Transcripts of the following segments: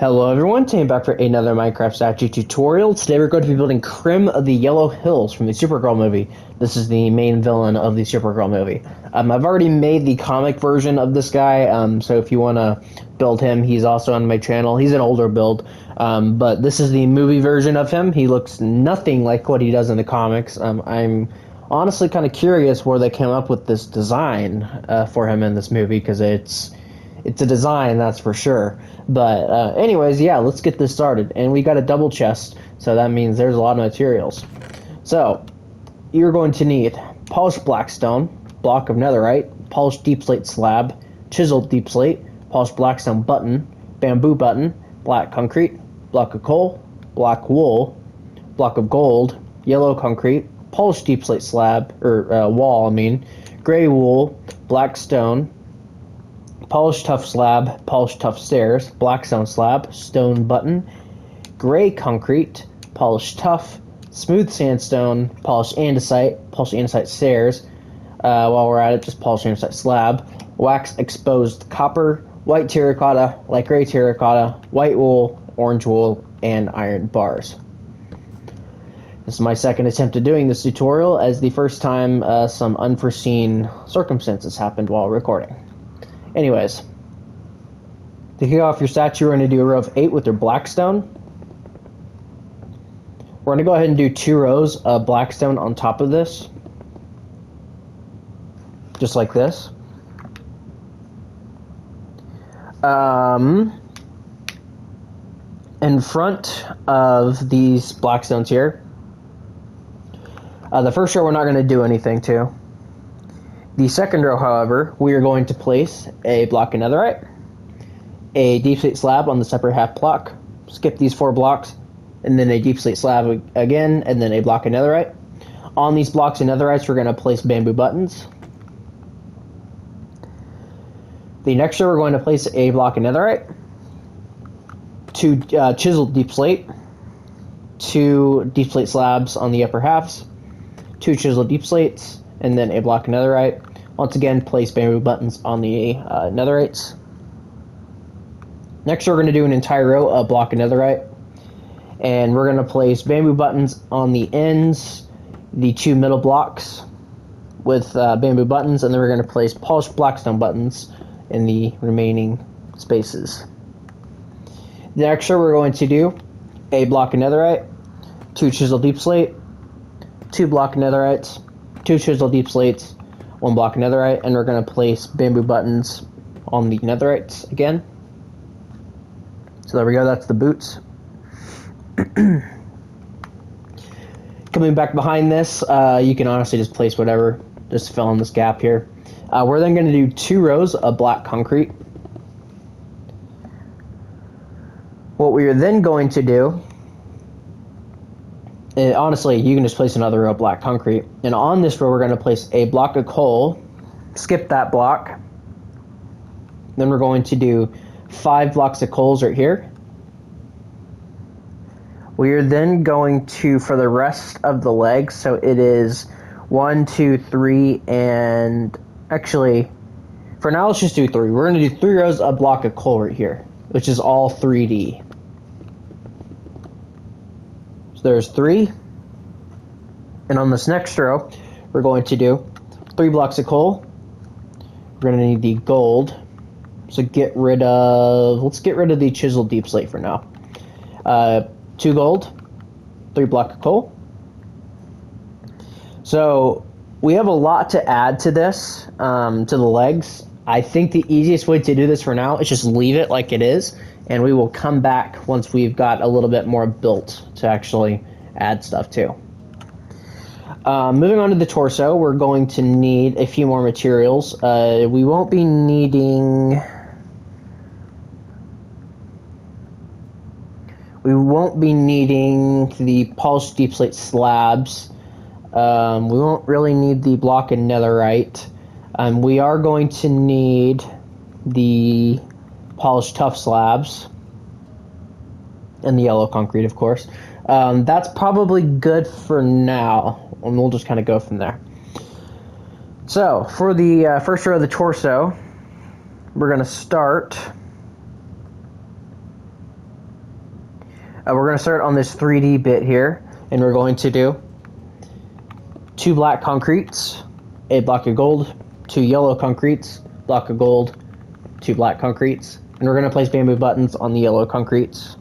Hello everyone, Tim back for another Minecraft statue tutorial. Today we're going to be building Krem of the Yellow Hills from the Supergirl movie. This is the main villain of the Supergirl movie. I've already made the comic version of this guy, so if you want to build him, he's also on my channel. He's an older build, but this is the movie version of him. He looks nothing like what he does in the comics. I'm honestly kind of curious where they came up with this design for him in this movie, because it's a design, that's for sure. But anyways, yeah, let's get this started. And we got a double chest, so that means there's a lot of materials. So you're going to need polished blackstone, block of netherite, polished deep slate slab, chiseled deep slate, polished blackstone button, bamboo button, black concrete, block of coal, black wool, block of gold, yellow concrete, polished deep slate slab, or wall, gray wool, black stone, polished tough slab, polished tough stairs, black stone slab, stone button, gray concrete, polished tough, smooth sandstone, polished andesite stairs. While we're at it, just polished andesite slab, wax exposed copper, white terracotta, light gray terracotta, white wool, orange wool, and iron bars. This is my second attempt at doing this tutorial, as the first time some unforeseen circumstances happened while recording. Anyways, to kick off your statue, we're going to do a row of 8 with your blackstone. We're going to go ahead and do 2 rows of blackstone on top of this. Just like this. In front of these blackstones here, the first row we're not going to do anything to. The second row, however, we are going to place a block of netherite, a deep slate slab on the separate half block, skip these 4 blocks, and then a deep slate slab again, and then a block of netherite. On these blocks of netherites, we're going to place bamboo buttons. The next row, we're going to place a block of netherite, 2 chiseled deep slate, 2 deep slate slabs on the upper halves, 2 chiseled deep slates, and then a block of netherite. Once again, place bamboo buttons on the netherites. Next, we're going to do an entire row of block of netherite. And we're going to place bamboo buttons on the ends, the 2 middle blocks with bamboo buttons, and then we're going to place polished blackstone buttons in the remaining spaces. Next, we're going to do a block of netherite, 2 chiseled deep slate, 2 block of netherites, 2 chiseled deep slates, 1 block of netherite, and we're going to place bamboo buttons on the netherites again. So there we go, that's the boots. Coming back behind this, you can honestly just place whatever, just to fill in this gap here. We're then going to do 2 rows of black concrete. What we are then going to do, honestly, you can just place another row of black concrete. And on this row, we're going to place a block of coal. Skip that block. Then we're going to do 5 blocks of coals right here. We are then going to, for the rest of the legs, so it is 1, 2, 3, and actually, for now, let's just do 3. We're going to do 3 rows of block of coal right here, which is all 3D. There's 3, and on this next row, we're going to do 3 blocks of coal. We're going to need the gold, so let's get rid of the chiseled deep slate for now. 2 gold, 3 block of coal. So we have a lot to add to this, to the legs. I think the easiest way to do this for now is just leave it like it is, and we will come back once we've got a little bit more built to actually add stuff to. Moving on to the torso, we're going to need a few more materials. We won't be needing the polished deep slate slabs. We won't really need the block of netherite. We are going to need the polished tough slabs and the yellow concrete, of course. That's probably good for now, and we'll just kind of go from there. So, for the first row of the torso, we're going to start We're going to start on this 3D bit here, and we're going to do 2 black concretes, a block of gold, 2 yellow concretes, block of gold, 2 black concretes, and we're going to place bamboo buttons on the yellow concretes.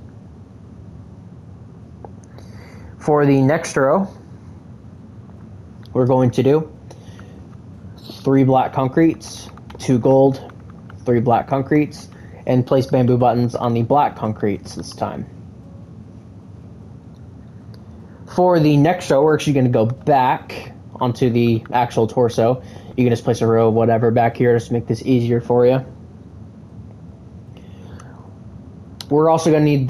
For the next row, we're going to do 3 black concretes, 2 gold, 3 black concretes, and place bamboo buttons on the black concretes this time. For the next row, we're actually going to go back onto the actual torso. You can just place a row of whatever back here just to make this easier for you. We're also going to need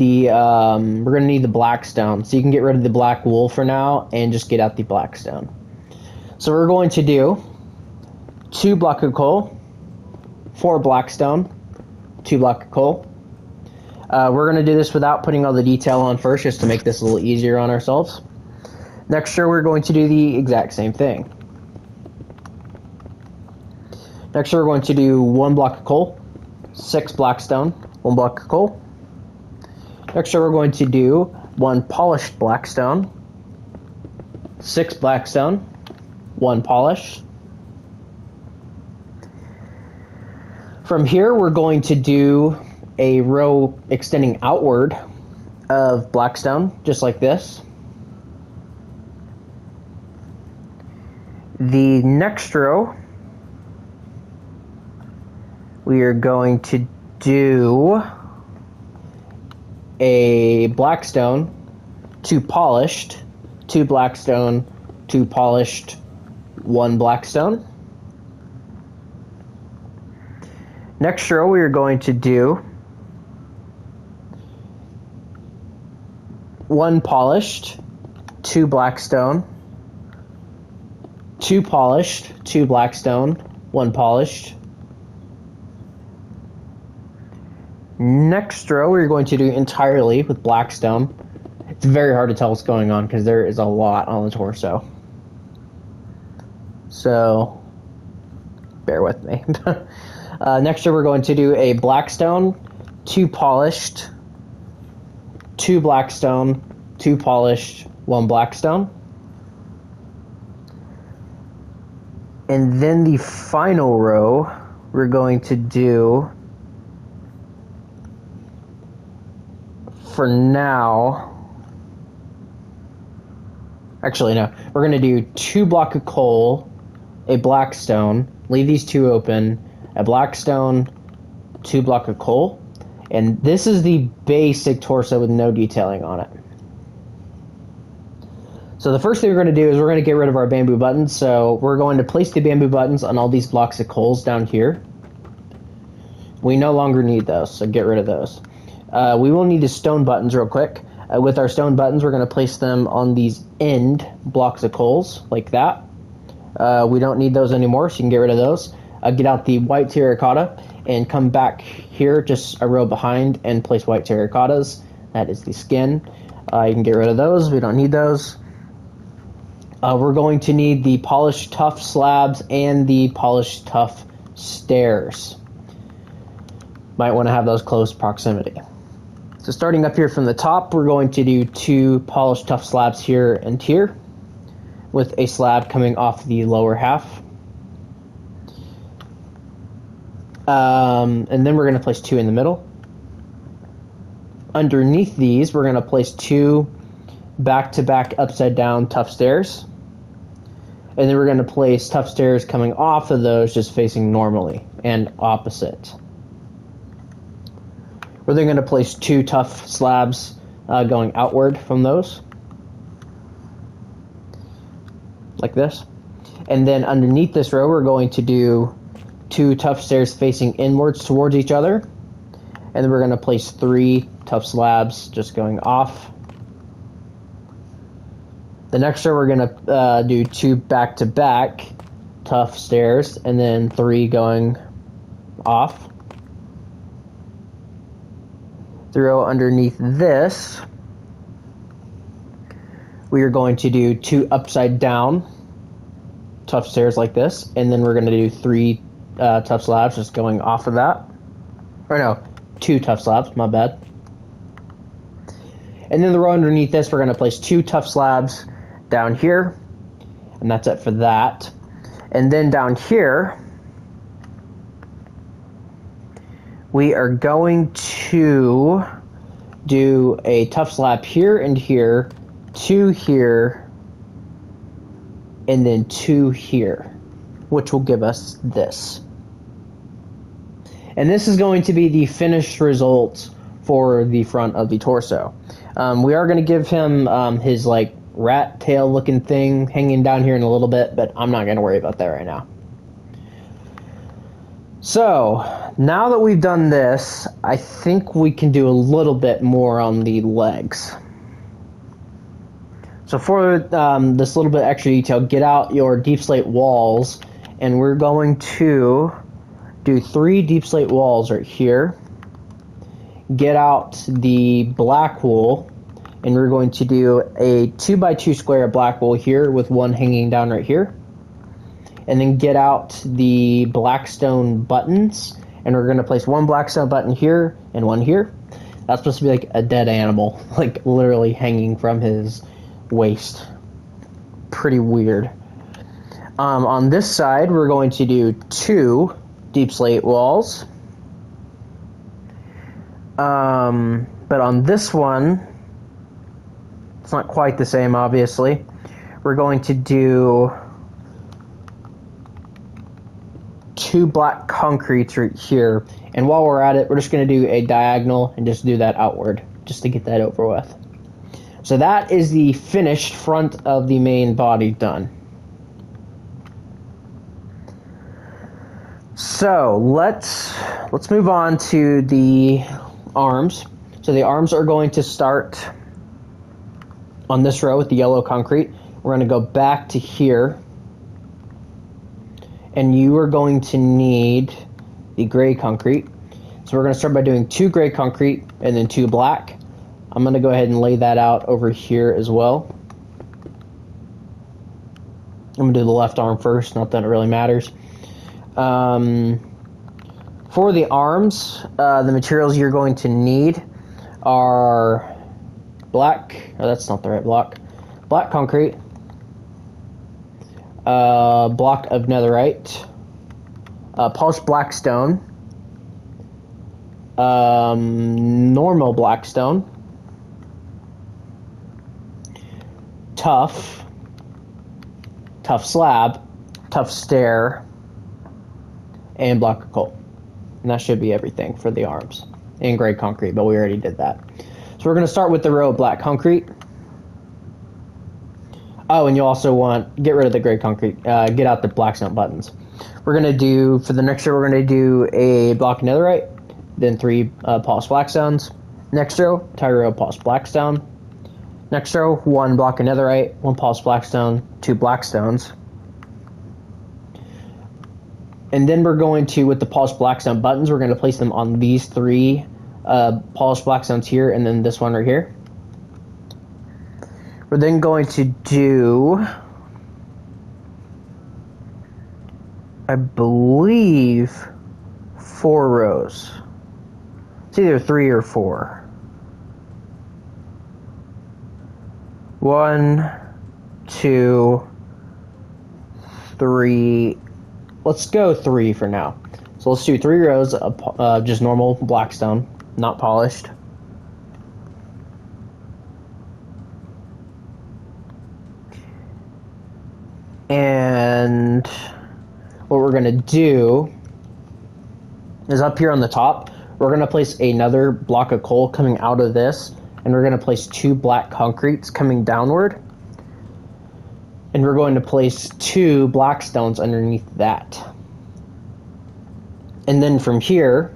the black stone, so you can get rid of the black wool for now and just get out the black stone. So we're going to do 2 block of coal, 4 black stone, 2 block of coal. We're going to do this without putting all the detail on first, just to make this a little easier on ourselves. Next year, we're going to do the exact same thing. Next year, we're going to do 1 block of coal, 6 black stone, 1 block of coal. Next year, we're going to do 1 polished black stone, 6 black stone, 1 polished. From here, we're going to do a row extending outward of black stone, just like this. The next row, we are going to do a black stone, 2 polished, 2 black stone, 2 polished, 1 black stone. Next row, we are going to do 1 polished, 2 black stone, 2 polished, 2 black stone, 1 polished. Next row, we're going to do entirely with black stone. It's very hard to tell what's going on because there is a lot on the torso. So, bear with me. Next row, we're going to do a black stone, 2 polished, 2 black stone, 2 polished, 1 black stone. And then the final row, we're going to do, for now, actually no, we're going to do 2 block of coal, a black stone, leave these 2 open, a black stone, 2 block of coal, and this is the basic torso with no detailing on it. So the first thing we're going to do is we're going to get rid of our bamboo buttons. So we're going to place the bamboo buttons on all these blocks of coals down here. We no longer need those, so get rid of those. We will need the stone buttons real quick. With our stone buttons, we're going to place them on these end blocks of coals, like that. We don't need those anymore, so you can get rid of those. Get out the white terracotta and come back here, just a row behind, and place white terracottas. That is the skin. You can get rid of those. We don't need those. We're going to need the polished tough slabs and the polished tough stairs. Might want to have those close proximity. So starting up here from the top, we're going to do 2 polished tough slabs here and here, with a slab coming off the lower half. And then we're going to place 2 in the middle. Underneath these, we're going to place 2 back-to-back upside-down tough stairs. And then we're going to place tough stairs coming off of those, just facing normally and opposite. We're then going to place 2 tough slabs going outward from those, like this. And then underneath this row, we're going to do 2 tough stairs facing inwards towards each other. And then we're going to place 3 tough slabs just going off. The next row, we're going to do 2 back-to-back tough stairs, and then 3 going off. The row underneath this, we are going to do 2 upside-down tough stairs like this, and then we're going to do 3 tough slabs just going off of that. Or no, 2 tough slabs, my bad. And then the row underneath this, we're going to place 2 tough slabs down here. And that's it for that. And then down here, we are going to do a tough slab here and here, 2 here, and then 2 here, which will give us this. And this is going to be the finished result for the front of the torso. We are going to give him his like rat tail looking thing hanging down here in a little bit, but I'm not going to worry about that right now. So now that we've done this, I think we can do a little bit more on the legs. So for this little bit extra detail, get out your deep slate walls, and we're going to do 3 deep slate walls right here. Get out the black wool, and we're going to do a 2x2 square of black wool here with 1 hanging down right here. And then get out the blackstone buttons, and we're going to place 1 blackstone button here and 1 here. That's supposed to be like a dead animal, like literally hanging from his waist. Pretty weird. On this side, we're going to do 2 deep slate walls. But on this one, it's not quite the same, obviously. We're going to do 2 black concretes right here. And while we're at it, we're just going to do a diagonal and just do that outward, just to get that over with. So that is the finished front of the main body done. So let's move on to the arms. So the arms are going to start on this row with the yellow concrete. We're going to go back to here, and you are going to need the gray concrete. So we're going to start by doing 2 gray concrete and then 2 black. I'm going to go ahead and lay that out over here as well. I'm going to do the left arm first, not that it really matters. For the arms, the materials you're going to need are black, oh, that's not the right block, black concrete, block of netherite, polished black stone, normal black stone, tough slab, tough stair, and block of coal. And that should be everything for the arms. And gray concrete, but we already did that. So we're going to start with the row of black concrete. Oh, and you also want, get rid of the gray concrete, get out the blackstone buttons. We're going to do, for the next row, we're going to do a block of netherite, then 3 polished blackstones. Next row, entire row of polished blackstone. Next row, 1 block of netherite, 1 polished blackstone, 2 blackstones. And then we're going to, with the polished blackstone buttons, we're going to place them on these 3 polished blackstones here, and then this one right here. We're then going to do, I believe, 4 rows. It's either 3 or 4. 1, 2, 3. Let's go 3 for now. So let's do 3 rows of just normal blackstone, not polished. And what we're going to do is up here on the top, we're going to place another block of coal coming out of this, and we're going to place 2 black concretes coming downward. And we're going to place 2 blackstones underneath that. And then from here,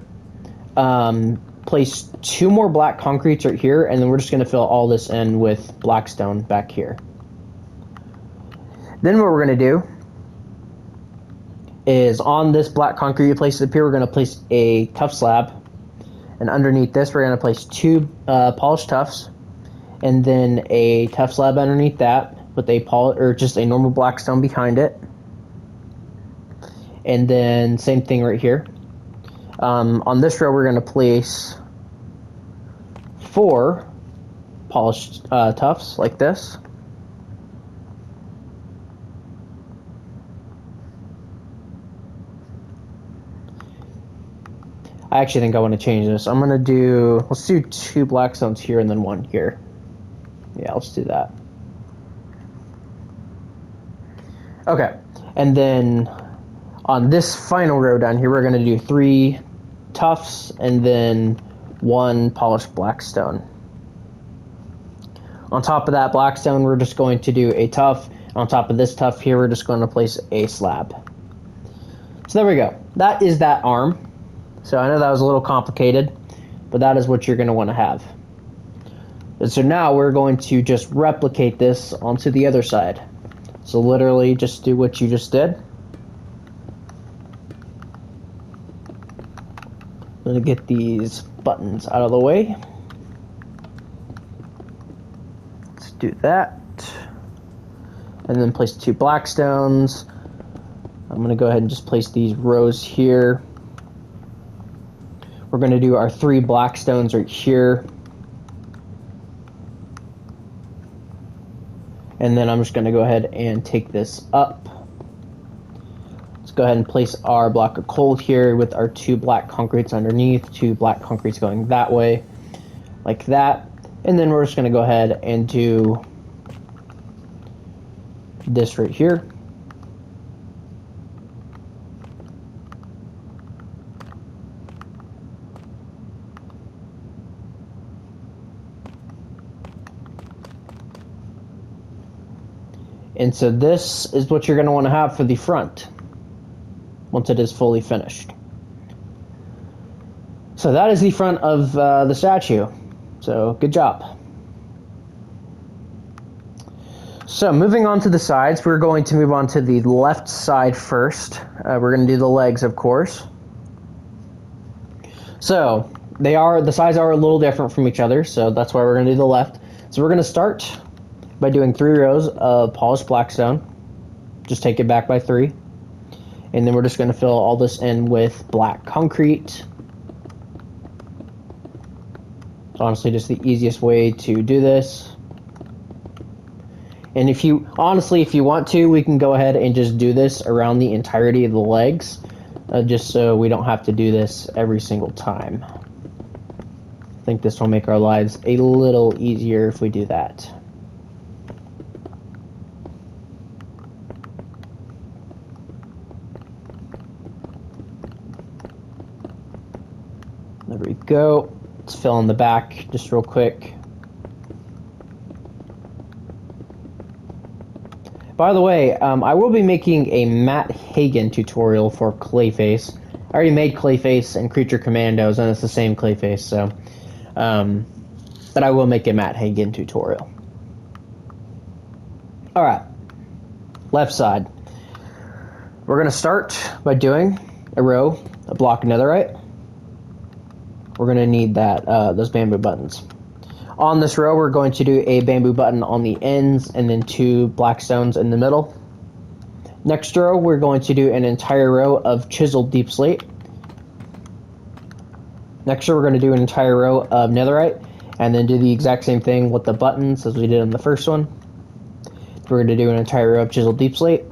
place 2 more black concretes right here, and then we're just going to fill all this in with blackstone back here. Then what we're going to do is on this black concrete you place up here, we're going to place a tough slab. And underneath this, we're going to place 2 polished toughs, and then a tough slab underneath that, with a just a normal blackstone behind it. And then same thing right here. On this row, we're going to place 4 polished tufts like this. I actually think I want to change this. I'm going to let's do 2 black stones here and then 1 here. Yeah, let's do that. Okay, and then on this final row down here, we're going to do 3 tufts and then 1 polished black stone. On top of that black stone, we're just going to do a tuft. On top of this tuft here, we're just going to place a slab. So there we go. That is that arm. So I know that was a little complicated, but that is what you're going to want to have. And so now we're going to just replicate this onto the other side. So literally just do what you just did. I'm going to get these buttons out of the way. Let's do that. And then place 2 black stones. I'm going to go ahead and just place these rows here. We're going to do our 3 black stones right here. And then I'm just going to go ahead and take this up. Let's go ahead and place our block of coal here with our 2 black concretes underneath, 2 black concretes going that way, like that. And then we're just going to go ahead and do this right here. And so this is what you're going to want to have for the front once it is fully finished. So that is the front of the statue. So good job. So moving on to the sides, we're going to move on to the left side first. We're going to do the legs, of course. So the sides are a little different from each other, so that's why we're going to do the left. So we're going to start by doing 3 rows of polished black stone. Just take it back by 3. And then we're just going to fill all this in with black concrete. It's honestly just the easiest way to do this. And if you want to, we can go ahead and just do this around the entirety of the legs, just so we don't have to do this every single time. I think this will make our lives a little easier if we do that. There we go. Let's fill in the back just real quick. By the way, I will be making a Matt Hagen tutorial for Clayface. I already made Clayface and Creature Commandos, and it's the same Clayface, so but I will make a Matt Hagen tutorial. Alright, left side. We're going to start by doing a row of block netherite. We're going to need those bamboo buttons. On this row, we're going to do a bamboo button on the ends and then 2 black stones in the middle. Next row, we're going to do an entire row of chiseled deep slate. Next row, we're going to do an entire row of netherite and then do the exact same thing with the buttons as we did in the first one. We're going to do an entire row of chiseled deep slate.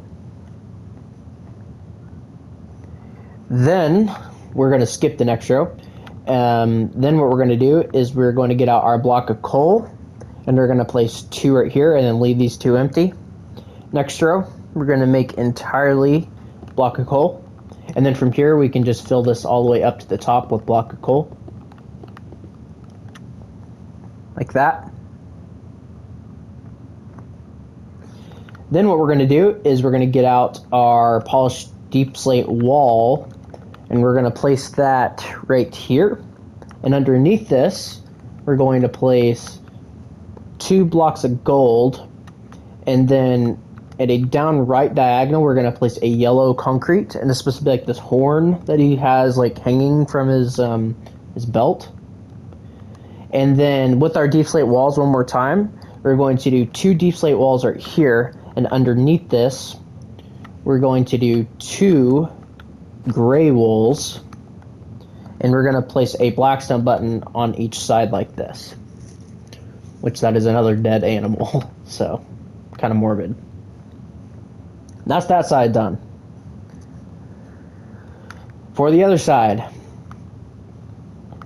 Then we're going to skip the next row. Then what we're going to do is we're going to get out our block of coal, and we're going to place 2 right here and then leave these 2 empty. Next row, we're going to make entirely block of coal, and then from here we can just fill this all the way up to the top with block of coal, like that. Then what we're going to do is we're going to get out our polished deep slate wall, and we're going to place that right here. And underneath this, we're going to place 2 blocks of gold. And then at a down right diagonal, we're going to place a yellow concrete. And it's supposed to be like this horn that he has like hanging from his belt. And then with our deep slate walls one more time, we're going to do 2 deep slate walls right here. And underneath this, we're going to do 2 gray wools, and we're going to place a blackstone button on each side like this. which that is another dead animal. So, kind of morbid. That's that side done. For the other side,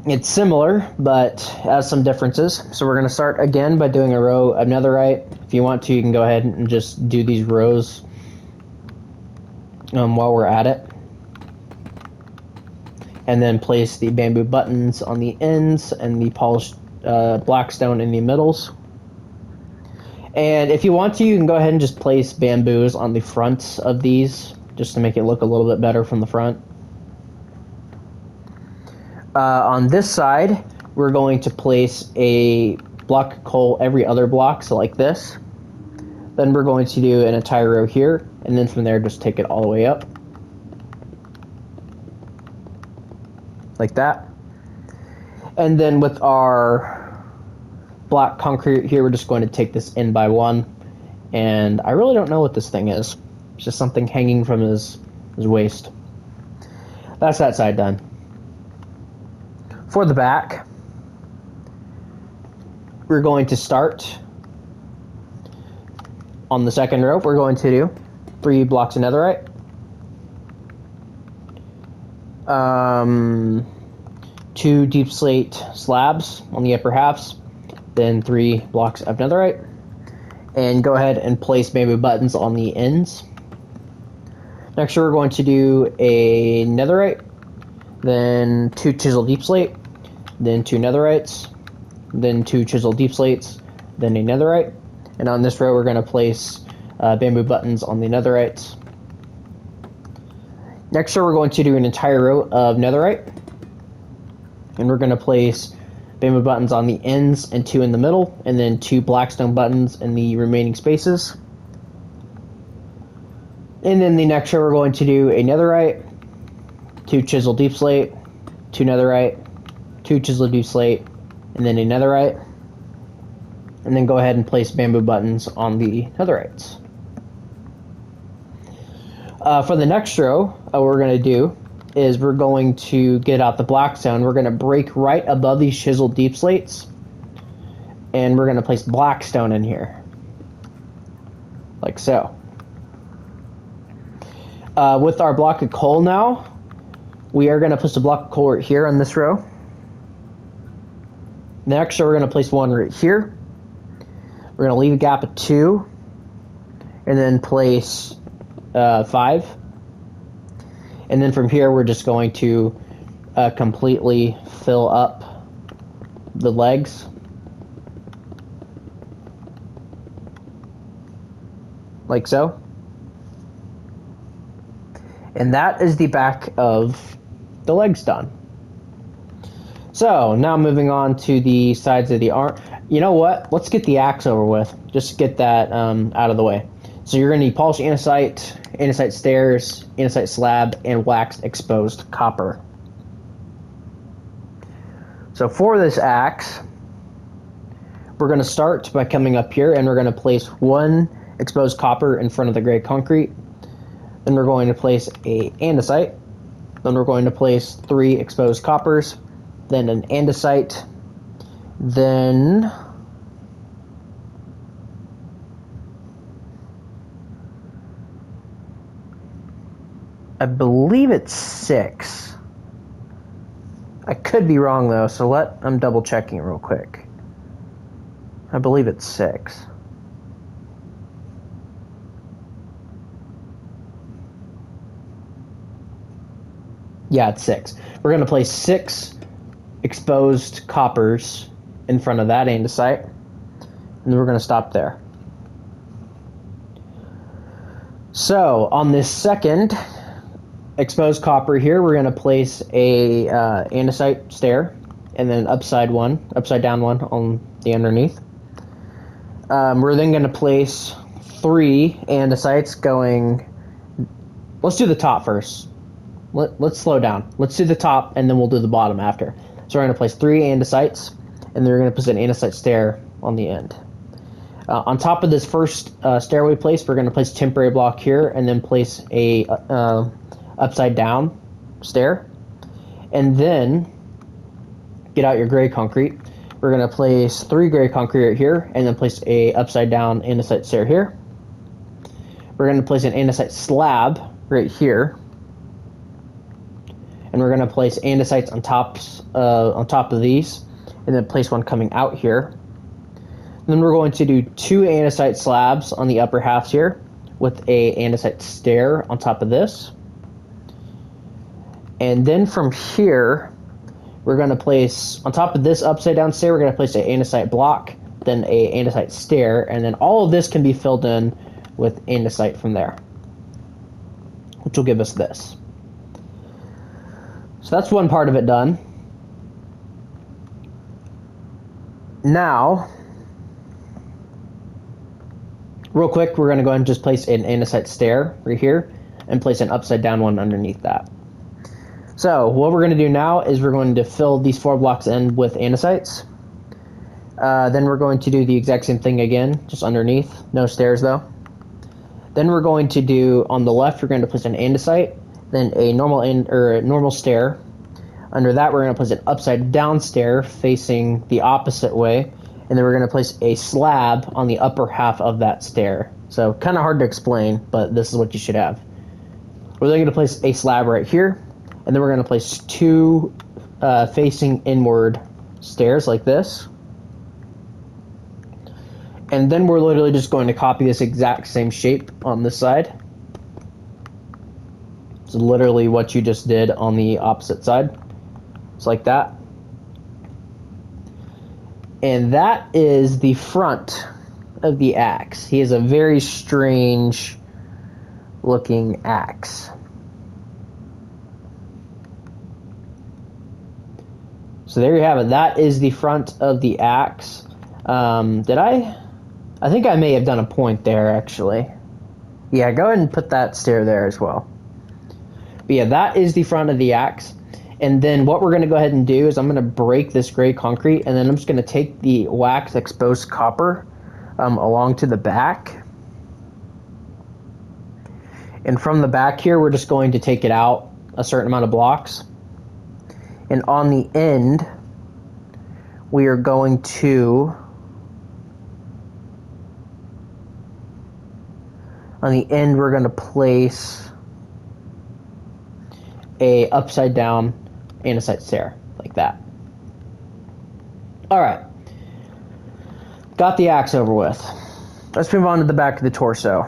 it's similar, but has some differences. So we're going to start again by doing a row of netherite. If you want to, you can go ahead and just do these rows while we're at it. And then place the bamboo buttons on the ends and the polished black stone in the middles. And if you want to, you can go ahead and just place bamboos on the fronts of these, just to make it look a little bit better from the front. On this side, we're going to place a block of coal every other block, so like this. Then we're going to do an entire row here, and then from there just take it all the way up. Like that. And then with our block concrete here, we're just going to take this in by one. And I really don't know what this thing is. It's just something hanging from his waist. That's that side done. For the back, we're going to start on the second row. We're going to do 3 blocks of netherite. 2 deep slate slabs on the upper halves, then 3 blocks of netherite, and go ahead and place bamboo buttons on the ends. Next, we're going to do a netherite, then 2 chisel deep slate, then 2 netherites, then 2 chisel deep slates, then a netherite. And on this row, we're going to place bamboo buttons on the netherites. Next row, we're going to do an entire row of netherite. And we're going to place bamboo buttons on the ends and 2 in the middle, and then 2 blackstone buttons in the remaining spaces. And then the next row, we're going to do a netherite, 2 chisel deep slate, 2 netherite, 2 chisel deep slate, and then a netherite. And then go ahead and place bamboo buttons on the netherites. For the next row, what we're going to do is we're going to get out the blackstone. We're going to break right above these chisel deep slates, and we're going to place blackstone in here, like so. With our block of coal now, we are going to place a block of coal right here on this row. Next, we're going to place one right here. We're going to leave a gap of 2, and then place 5. And then from here, we're just going to completely fill up the legs. Like so. And that is the back of the legs done. So, now moving on to the sides of the arm. You know what? Let's get the axe over with. Just get that out of the way. So you're going to need polished andesite stairs, andesite slab, and waxed exposed copper. So for this axe, we're going to start by coming up here, and we're going to place 1 exposed copper in front of the gray concrete. Then we're going to place a andesite. Then we're going to place 3 exposed coppers, then an andesite, then I believe it's 6. I could be wrong though, so I'm double checking real quick. I believe it's 6. Yeah, it's 6. We're going to place 6 exposed coppers in front of that andesite, and then we're going to stop there. So on this second exposed copper here, we're going to place a andesite stair, and then an upside down one on the underneath. We're then going to place 3 andesites going. Let's do the top first. Let's slow down. Let's do the top, and then we'll do the bottom after. So we're going to place 3 andesites, and then we're going to put an andesite stair on the end. On top of this first stairway place, we're going to place a temporary block here, and then place a upside down stair. And then get out your gray concrete. We're going to place 3 gray concrete right here, and then place a upside down andesite stair here. We're going to place an andesite slab right here, and we're going to place andesites on top of these, and then place one coming out here. Then we're going to do 2 andesite slabs on the upper halves here, with a andesite stair on top of this. And then from here, we're going to place, on top of this upside down stair, we're going to place an andesite block, then a andesite stair, and then all of this can be filled in with andesite from there, which will give us this. So that's one part of it done. Now, real quick, we're going to go ahead and just place an andesite stair right here and place an upside down one underneath that. So what we're going to do now is we're going to fill these 4 blocks in with andesites. Then we're going to do the exact same thing again, just underneath. No stairs though. Then we're going to do, on the left, we're going to place an andesite, then a normal stair. Under that, we're going to place an upside down stair facing the opposite way, and then we're going to place a slab on the upper half of that stair. So kind of hard to explain, but this is what you should have. We're then going to place a slab right here, and then we're going to place 2 facing inward stairs like this. And then we're literally just going to copy this exact same shape on this side. It's literally what you just did on the opposite side. It's like that. And that is the front of the axe. He has a very strange looking axe. So there you have it. That is the front of the axe. I think I may have done a point there, actually. Yeah, go ahead and put that stair there as well. But yeah, that is the front of the axe. And then what we're going to go ahead and do is I'm going to break this gray concrete, and then I'm just going to take the wax exposed copper along to the back. And from the back here, we're just going to take it out a certain amount of blocks. And on the end, we are going to... On the end, we're going to place a upside down andesite stair, like that. Alright. Got the axe over with. Let's move on to the back of the torso.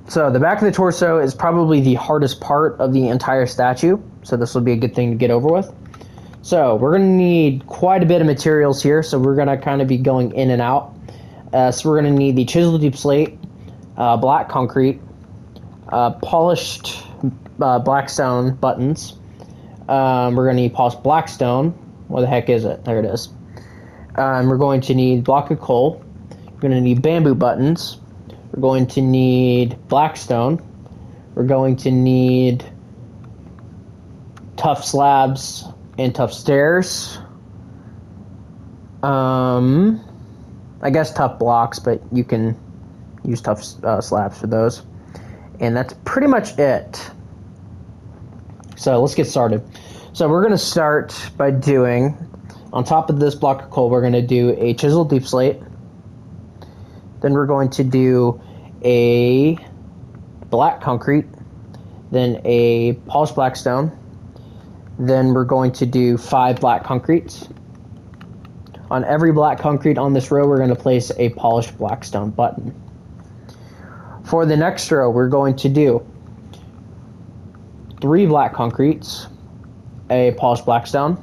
So the back of the torso is probably the hardest part of the entire statue, so this will be a good thing to get over with. So we're going to need quite a bit of materials here, so we're going to kind of be going in and out. So we're going to need the chiseled deep slate, black concrete, polished black stone buttons. We're going to need polished black stone. Where the heck is it? There it is. We're going to need block of coal. We're going to need bamboo buttons. We're going to need black stone. We're going to need tough slabs and tough stairs. I guess tough blocks, but you can use tough slabs for those. And that's pretty much it. So let's get started. So we're going to start by doing, on top of this block of coal, we're going to do a chiseled deep slate. Then we're going to do a black concrete. Then a polished black stone. Then we're going to do 5 black concretes. On every black concrete on this row, we're going to place a polished black stone button. For the next row, we're going to do 3 black concretes, a polished black stone,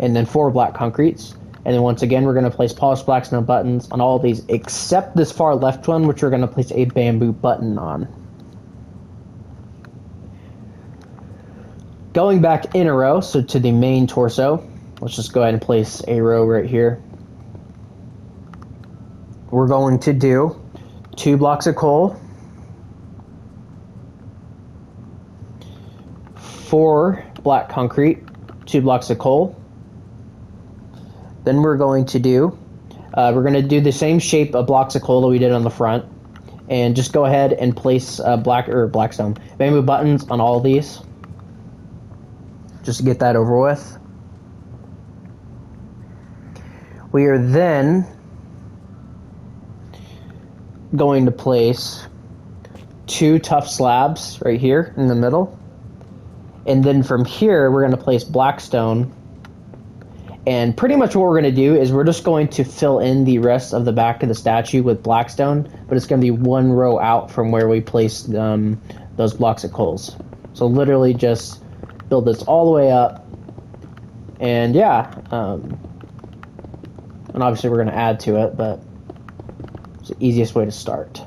and then 4 black concretes. And then once again, we're going to place polished black stone buttons on all of these, except this far left one, which we're going to place a bamboo button on. Going back in a row, so to the main torso, let's just go ahead and place a row right here. We're going to do 2 blocks of coal, 4 black concrete, 2 blocks of coal. Then we're going to do the same shape of blocks of coal that we did on the front, and just go ahead and place black stone bamboo buttons on all of these, just to get that over with. We are then going to place 2 tough slabs right here in the middle. And then from here, we're going to place blackstone. And pretty much what we're going to do is we're just going to fill in the rest of the back of the statue with blackstone, but it's going to be 1 row out from where we placed those blocks of coals. So literally just build this all the way up. And yeah, and obviously we're going to add to it, but it's the easiest way to start.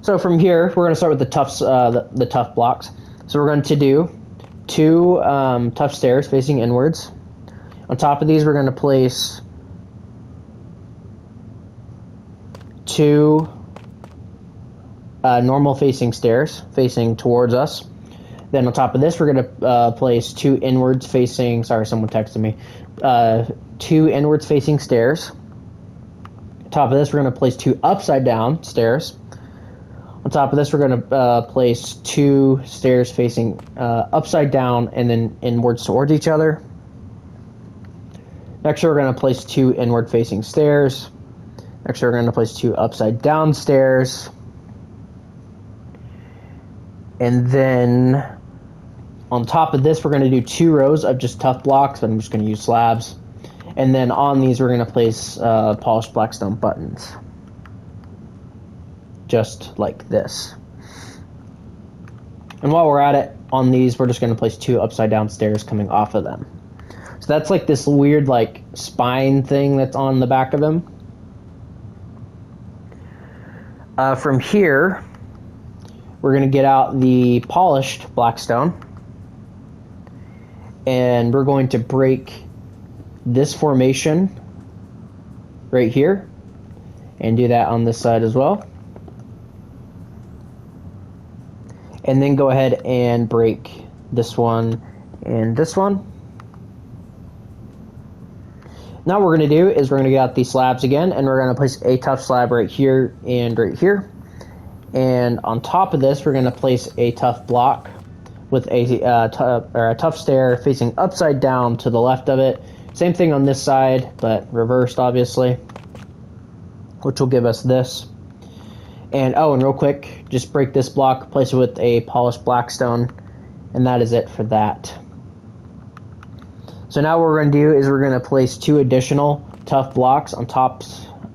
So from here, we're going to start with the tough blocks. So we're going to do 2 tough stairs facing inwards. On top of these, we're going to place 2 normal facing stairs facing towards us. Then on top of this, we're going to place 2 inwards facing, sorry, someone texted me, 2 inwards facing stairs. On top of this, we're going to place 2 upside down stairs. On top of this, we're going to place 2 stairs facing upside down and then inwards towards each other. Next, we're going to place 2 inward facing stairs. Next, we're going to place 2 upside down stairs. And then on top of this, we're going to do 2 rows of just tough blocks, but I'm just going to use slabs. And then on these, we're going to place polished blackstone buttons. Just like this. And while we're at it, on these, we're just going to place 2 upside down stairs coming off of them. So that's like this weird like spine thing that's on the back of them. From here, we're going to get out the polished blackstone. And we're going to break this formation right here. And do that on this side as well. And then go ahead and break this one and this one. Now what we're going to do is we're going to get out these slabs again, and we're going to place a tough slab right here and right here. And on top of this, we're going to place a tough block with a tough stair facing upside down to the left of it. Same thing on this side, but reversed, obviously, which will give us this. And and real quick, just break this block, place it with a polished blackstone, and that is it for that. So now what we're going to do is we're going to place 2 additional tough blocks on top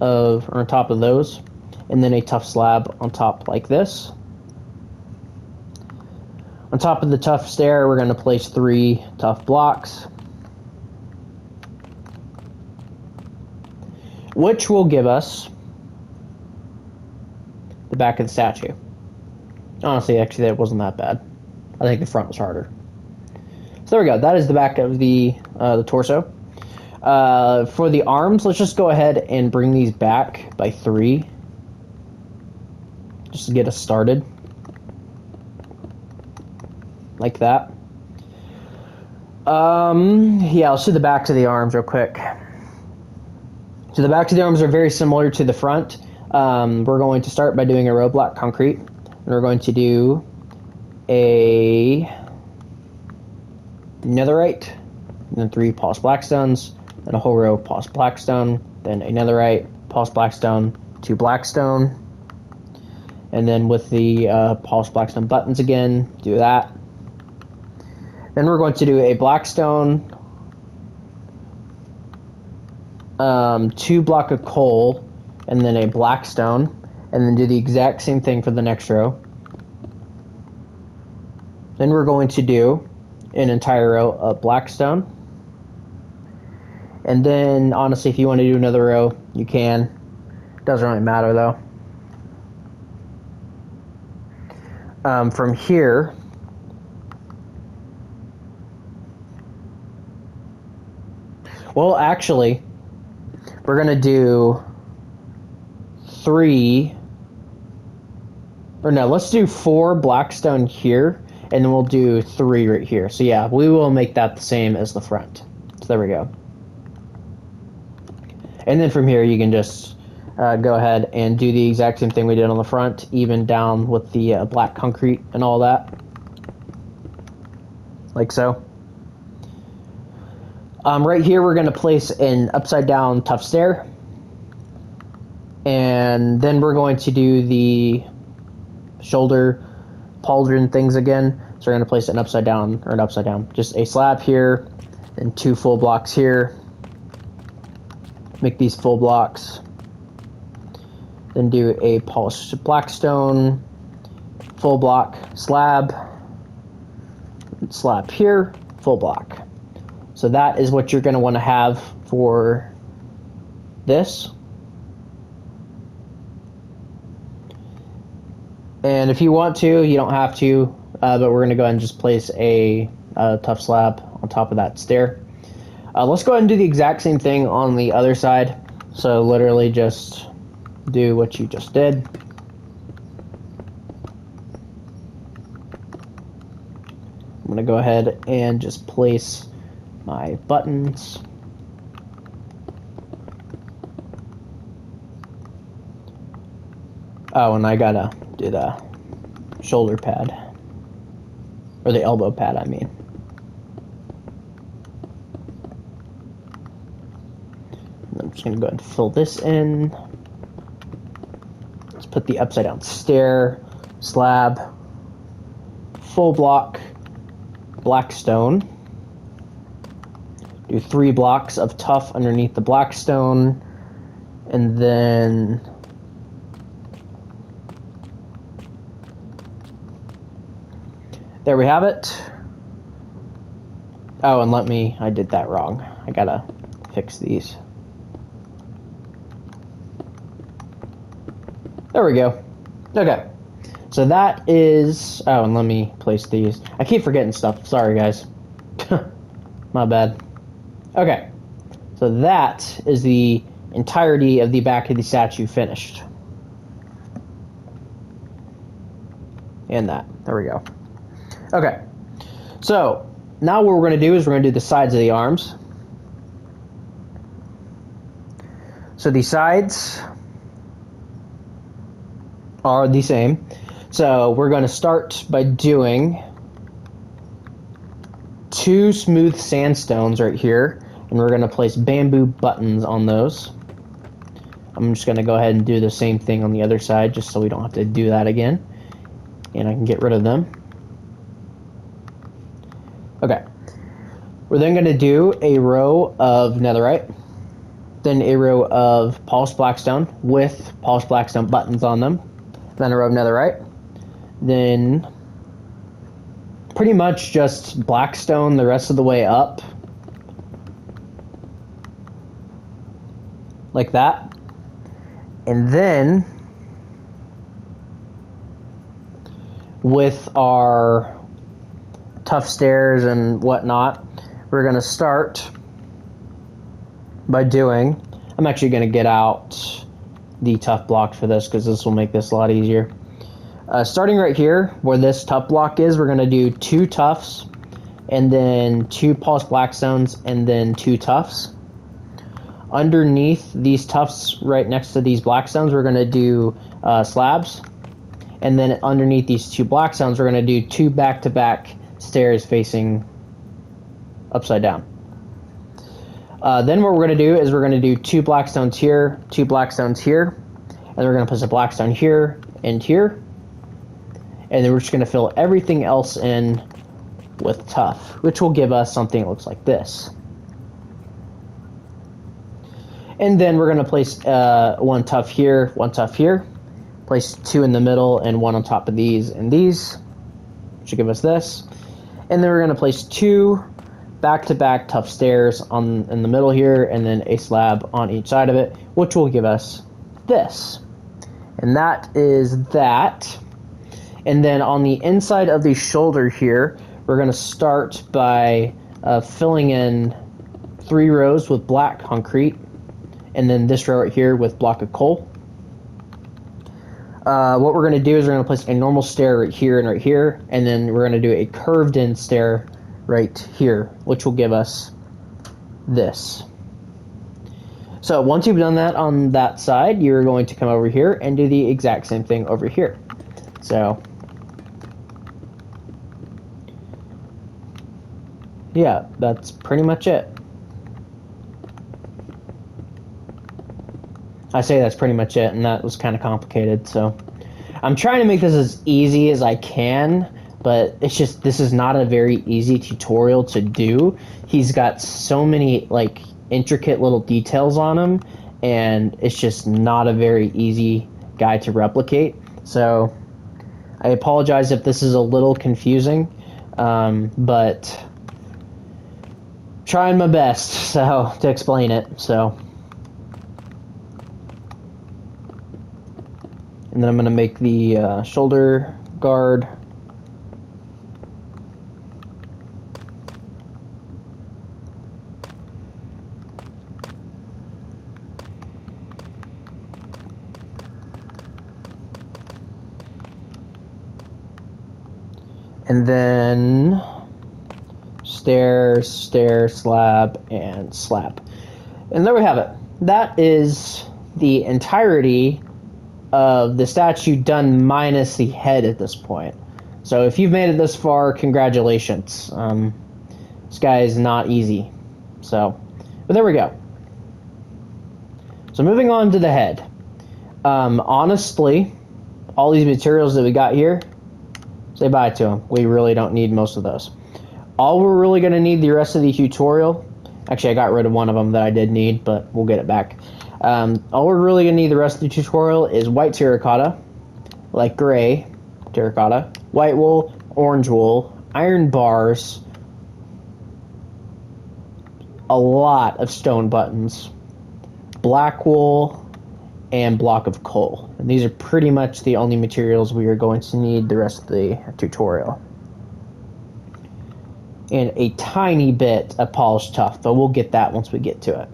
of those, and then a tough slab on top like this. On top of the tough stair, we're going to place 3 tough blocks, which will give us the back of the statue. Honestly, actually, that wasn't that bad. I think the front was harder. So there we go. That is the back of the torso. For the arms, let's just go ahead and bring these back by 3. Just to get us started. Like that. Yeah, let's do the backs of the arms real quick. So the backs of the arms are very similar to the front. We're going to start by doing a row block concrete. And we're going to do a netherite, and then 3 polished blackstones, then a whole row of polished blackstone, then a netherite, polished blackstone, 2 blackstone, and then with the polished blackstone buttons again, do that. Then we're going to do a blackstone, 2 block of coal, and then a blackstone, and then do the exact same thing for the next row. Then we're going to do an entire row of blackstone. And then, honestly, if you want to do another row, you can. Doesn't really matter, though. From here, well, actually, we're going to do 3, or no, let's do 4 blackstone here, and then we'll do 3 right here. So yeah, we will make that the same as the front. So there we go. And then from here, you can just go ahead and do the exact same thing we did on the front, even down with the black concrete and all that. Like so. Right here, we're going to place an upside down tough stair. And then we're going to do the shoulder pauldron things again. So we're going to place an upside down, just a slab here, and 2 full blocks here. Make these full blocks. Then do a polished blackstone, full block, slab here, full block. So that is what you're going to want to have for this. And if you want to, you don't have to, but we're going to go ahead and just place a tough slab on top of that stair. Let's go ahead and do the exact same thing on the other side. So literally just do what you just did. I'm going to go ahead and just place my buttons. Oh, and I gotta do the shoulder pad. Or the elbow pad, I mean. I'm just gonna go ahead and fill this in. Let's put the upside down stair, slab, full block, blackstone. Do 3 blocks of tough underneath the blackstone, and then there we have it. Oh, and I did that wrong. I gotta fix these. There we go. Okay. So that is, oh, and let me place these. I keep forgetting stuff. Sorry, guys. My bad. Okay. So that is the entirety of the back of the statue finished. And that. There we go. Okay. So now what we're going to do is we're going to do the sides of the arms. So the sides are the same. So we're going to start by doing 2 smooth sandstones right here, and we're going to place bamboo buttons on those. I'm just going to go ahead and do the same thing on the other side just so we don't have to do that again, and I can get rid of them. Okay, we're then going to do a row of netherite, then a row of polished blackstone with polished blackstone buttons on them, then a row of netherite, then pretty much just blackstone the rest of the way up, like that, and then with our tough stairs and whatnot, we're going to start by doing, I'm actually going to get out the tough block for this because this will make this a lot easier. Starting right here where this tough block is, we're going to do 2 toughs and then 2 polished blackstones and then 2 toughs. Underneath these toughs right next to these blackstones, we're going to do slabs, and then underneath these 2 blackstones we're going to do 2 back-to-back stairs facing upside down. Then what we're going to do is we're going to do 2 blackstones here, 2 blackstones here, and we're going to place a blackstone here and here, and then we're just going to fill everything else in with tough, which will give us something that looks like this. And then we're going to place 1 tough here, 1 tough here, place 2 in the middle and 1 on top of these and these, which will give us this. And then we're going to place 2 back-to-back tough stairs in the middle here, and then a slab on each side of it, which will give us this. And that is that. And then on the inside of the shoulder here, we're going to start by filling in 3 rows with black concrete, and then this row right here with block of coal. What we're going to do is we're going to place a normal stair right here, and then we're going to do a curved in stair right here, which will give us this. So once you've done that on that side, you're going to come over here and do the exact same thing over here. So yeah, that's pretty much it. I say that's pretty much it, and that was kind of complicated, so I'm trying to make this as easy as I can, but it's just, this is not a very easy tutorial to do. He's got so many, like, intricate little details on him, and it's just not a very easy guy to replicate. So I apologize if this is a little confusing, but trying my best to explain it. So, and then I'm going to make the shoulder guard. And then stairs, stair, slab, and slab. And there we have it. That is the entirety of the statue done minus the head at this point. So if you've made it this far, congratulations. This guy is not easy. So, but there we go. So moving on to the head. Honestly, all these materials that we got here, say bye to them. We really don't need most of those. All we're really going to need the rest of the tutorial, actually I got rid of one of them that I did need, but we'll get it back. All we're really going to need the rest of the tutorial is white terracotta, like gray terracotta, white wool, orange wool, iron bars, a lot of stone buttons, black wool, and block of coal. And these are pretty much the only materials we are going to need the rest of the tutorial. And a tiny bit of polished tuff, but we'll get that once we get to it.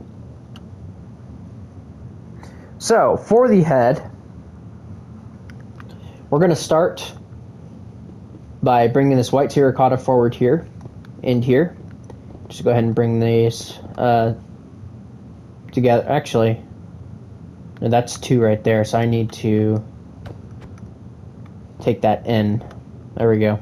So, for the head, we're going to start by bringing this white terracotta forward here, and here. Just go ahead and bring these together. Actually, no, that's two right there, so I need to take that in. There we go.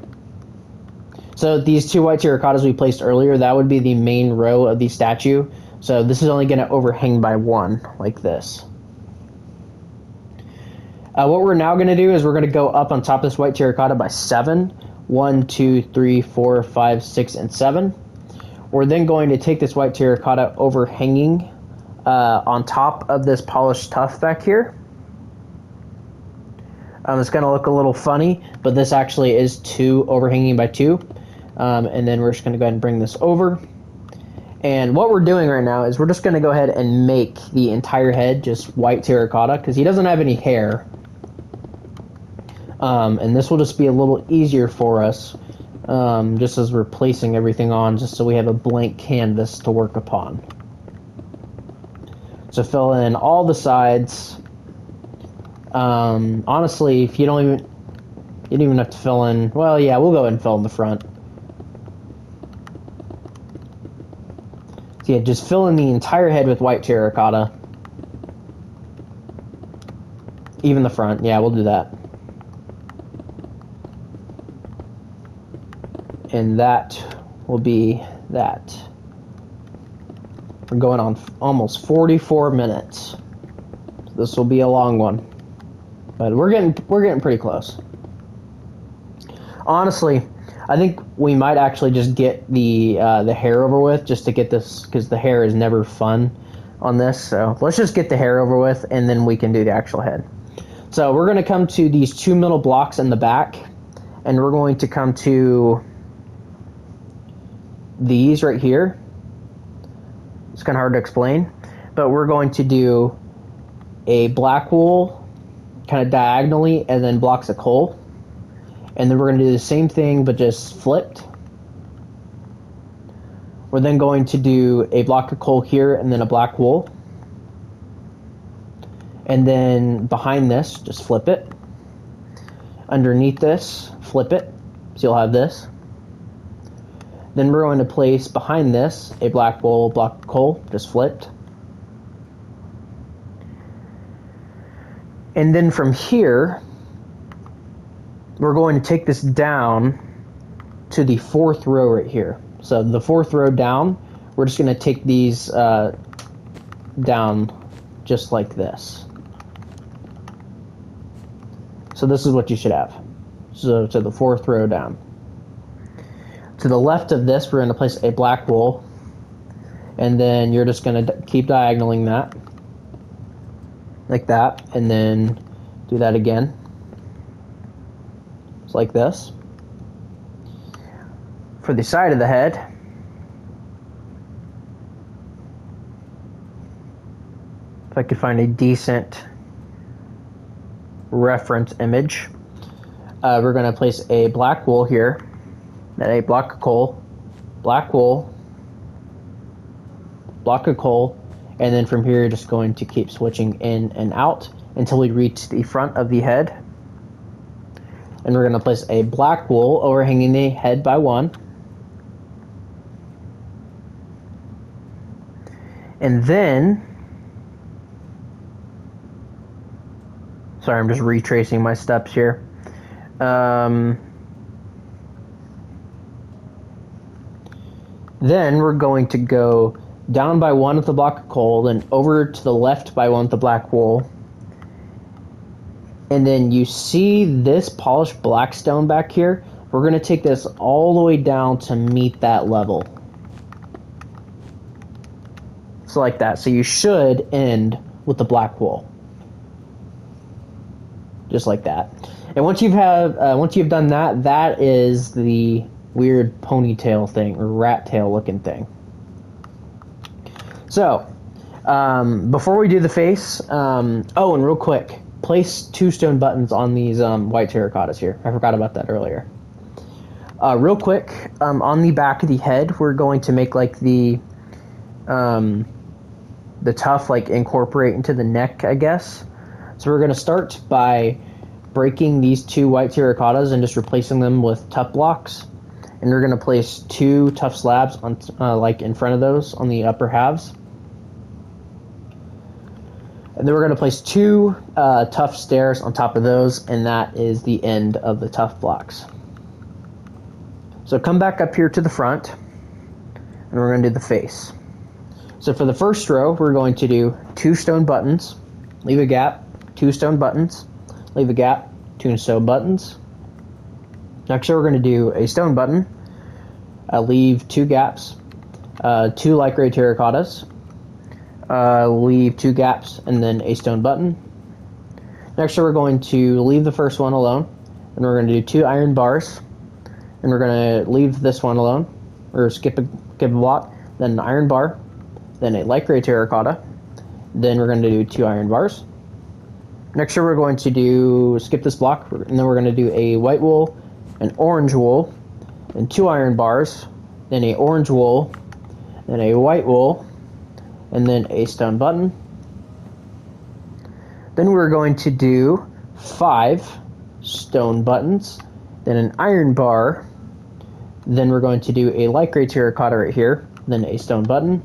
So these two white terracottas we placed earlier, that would be the main row of the statue. So this is only going to overhang by one, like this. What we're now going to do is we're going to go up on top of this white terracotta by 7. 1, 2, 3, 4, 5, 6, and 7. We're then going to take this white terracotta overhanging on top of this polished tuff back here. It's going to look a little funny, but this actually is 2 overhanging by 2. And then we're just going to go ahead and bring this over. And what we're doing right now is we're just going to go ahead and make the entire head just white terracotta, because he doesn't have any hair. And this will just be a little easier for us, just as we're placing everything on, just so we have a blank canvas to work upon. So fill in all the sides. Honestly, if you don't even have to fill in, well, yeah, we'll go ahead and fill in the front. So yeah, just fill in the entire head with white terracotta. Even the front, yeah, we'll do that. And that will be that. We're going on almost 44 minutes. This will be a long one, but we're getting pretty close. Honestly, I think we might actually just get the hair over with, just to get this, because the hair is never fun on this. So let's just get the hair over with, and then we can do the actual head. So we're going to come to these 2 middle blocks in the back, and we're going to come to these right here. It's kind of hard to explain, but we're going to do a black wool kind of diagonally, and then blocks of coal. And then we're going to do the same thing, but just flipped. We're then going to do a block of coal here, and then a black wool. And then behind this, just flip it. Underneath this, flip it. So you'll have this. Then we're going to place behind this a black wool, block of coal, just flipped. And then from here, we're going to take this down to the 4th row right here. So the 4th row down, we're just going to take these down just like this. So this is what you should have. So to the 4th row down. To the left of this, we're going to place a black wool, and then you're just going to keep diagonaling that, like that, and then do that again. It's like this. For the side of the head, if I could find a decent reference image, we're going to place a black wool here, then a block of coal, black wool, block of coal, and then from here you're just going to keep switching in and out until we reach the front of the head. And we're going to place a black wool overhanging the head by 1. And then, sorry, I'm just retracing my steps here. Then we're going to go down by 1 with the block of coal, then over to the left by 1 with the black wool. And then you see this polished black stone back here? We're going to take this all the way down to meet that level. So like that. So you should end with the black wool. Just like that. And once you've done that, that is the weird ponytail thing or rat tail looking thing. So before we do the face, oh, and real quick, place 2 stone buttons on these white terracottas here. I forgot about that earlier. Real quick, on the back of the head, we're going to make like the tuft like incorporate into the neck, I guess. So we're going to start by breaking these 2 white terracottas and just replacing them with tuft blocks. And we're going to place 2 tuft slabs on like in front of those on the upper halves. And then we're going to place 2 tuft stairs on top of those, and that is the end of the tuft blocks. So come back up here to the front, and we're going to do the face. So for the first row, we're going to do 2 stone buttons, leave a gap, 2 stone buttons, leave a gap, 2 stone buttons. Next row, we're going to do a stone button, leave 2 gaps, 2 light gray terracottas, leave 2 gaps, and then a stone button. Next row, we're going to leave the first one alone, and we're going to do 2 iron bars, and we're going to leave this one alone, or skip a block, then an iron bar, then a light gray terracotta, then we're going to do 2 iron bars. Next row, we're going to skip this block, and then we're going to do a white wool, an orange wool, and 2 iron bars, then a orange wool, then a white wool, and then a stone button. Then we're going to do 5 stone buttons, then an iron bar, then we're going to do a light gray terracotta right here, then a stone button.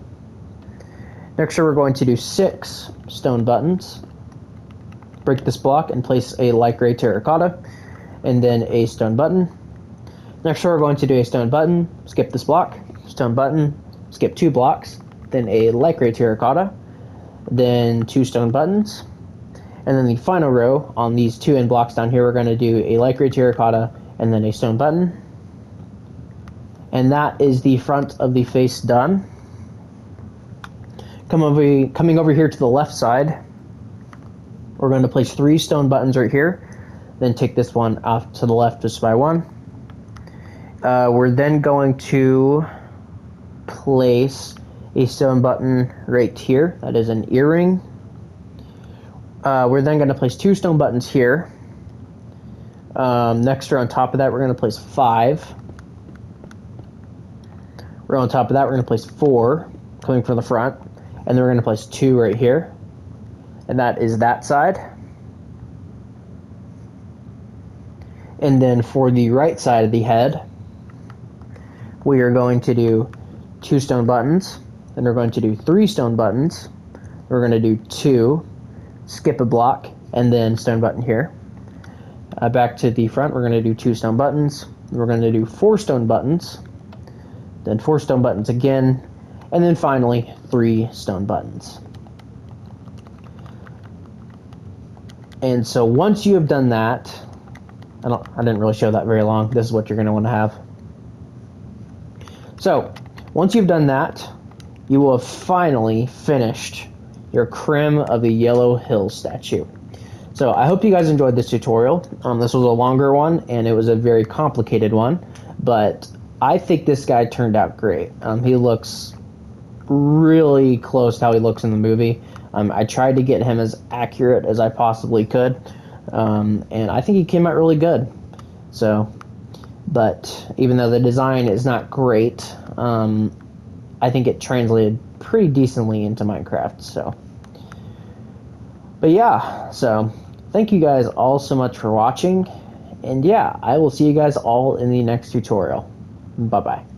Next we're going to do 6 stone buttons, break this block and place a light gray terracotta, and then a stone button. Next we're going to do a stone button, skip this block, stone button, skip 2 blocks, then a light gray terracotta, then 2 stone buttons. And then the final row on these 2 end blocks down here, we're going to do a light gray terracotta and then a stone button. And that is the front of the face done. Coming over here to the left side, we're going to place 3 stone buttons right here, then take this one off to the left just by 1. We're then going to place a stone button right here. That is an earring. We're then going to place 2 stone buttons here. Next row on top of that, we're going to place 5. Row on top of that, we're going to place 4 coming from the front. And then we're going to place 2 right here. And that is that side. And then for the right side of the head, we are going to do 2 stone buttons. Then we're going to do 3 stone buttons. We're going to do 2, skip a block, and then stone button here. Back to the front, we're going to do 2 stone buttons. We're going to do 4 stone buttons. Then 4 stone buttons again. And then finally, 3 stone buttons. And so once you have done that, I didn't really show that very long. This is what you're going to want to have. So once you've done that, you will have finally finished your Krem of the Yellow Hills statue. So I hope you guys enjoyed this tutorial. This was a longer one, and it was a very complicated one, but I think this guy turned out great. He looks really close to how he looks in the movie. I tried to get him as accurate as I possibly could, and I think he came out really good. So, but even though the design is not great, I think it translated pretty decently into Minecraft. So, but yeah, so thank you guys all so much for watching, and yeah, I will see you guys all in the next tutorial. Bye bye.